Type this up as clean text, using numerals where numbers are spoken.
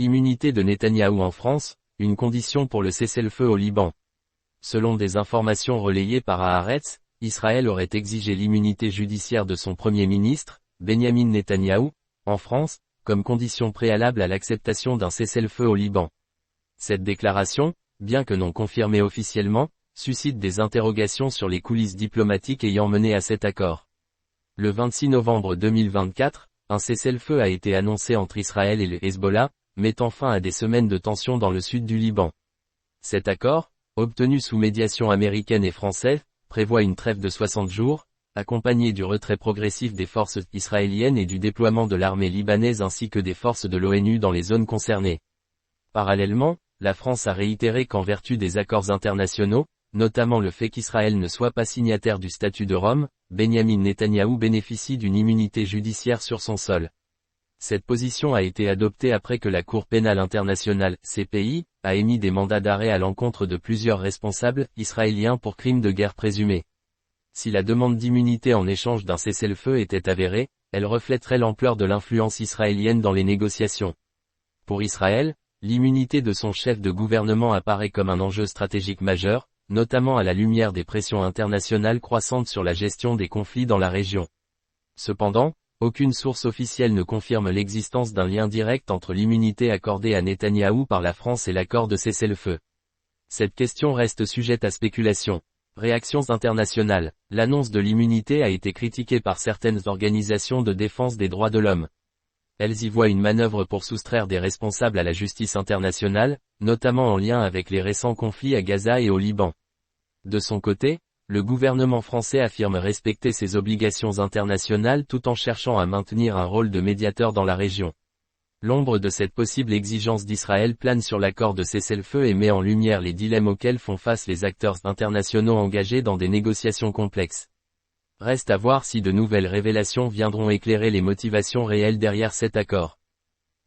Immunité de Netanyahou en France, une condition pour le cessez-le-feu au Liban. Selon des informations relayées par Haaretz, Israël aurait exigé l'immunité judiciaire de son Premier ministre, Benyamin Netanyahou, en France, comme condition préalable à l'acceptation d'un cessez-le-feu au Liban. Cette déclaration, bien que non confirmée officiellement, suscite des interrogations sur les coulisses diplomatiques ayant mené à cet accord. Le 26 novembre 2024, un cessez-le-feu a été annoncé entre Israël et le Hezbollah, mettant fin à des semaines de tensions dans le sud du Liban. Cet accord, obtenu sous médiation américaine et française, prévoit une trêve de 60 jours, accompagnée du retrait progressif des forces israéliennes et du déploiement de l'armée libanaise ainsi que des forces de l'ONU dans les zones concernées. Parallèlement, la France a réitéré qu'en vertu des accords internationaux, notamment le fait qu'Israël ne soit pas signataire du statut de Rome, Benyamin Netanyahou bénéficie d'une immunité judiciaire sur son sol. Cette position a été adoptée après que la Cour pénale internationale, CPI, a émis des mandats d'arrêt à l'encontre de plusieurs responsables israéliens pour crimes de guerre présumés. Si la demande d'immunité en échange d'un cessez-le-feu était avérée, elle reflèterait l'ampleur de l'influence israélienne dans les négociations. Pour Israël, l'immunité de son chef de gouvernement apparaît comme un enjeu stratégique majeur, notamment à la lumière des pressions internationales croissantes sur la gestion des conflits dans la région. Cependant, aucune source officielle ne confirme l'existence d'un lien direct entre l'immunité accordée à Netanyahou par la France et l'accord de cessez-le-feu. Cette question reste sujette à spéculation. Réactions internationales. L'annonce de l'immunité a été critiquée par certaines organisations de défense des droits de l'homme. Elles y voient une manœuvre pour soustraire des responsables à la justice internationale, notamment en lien avec les récents conflits à Gaza et au Liban. De son côté, le gouvernement français affirme respecter ses obligations internationales tout en cherchant à maintenir un rôle de médiateur dans la région. L'ombre de cette possible exigence d'Israël plane sur l'accord de cessez-le-feu et met en lumière les dilemmes auxquels font face les acteurs internationaux engagés dans des négociations complexes. Reste à voir si de nouvelles révélations viendront éclairer les motivations réelles derrière cet accord.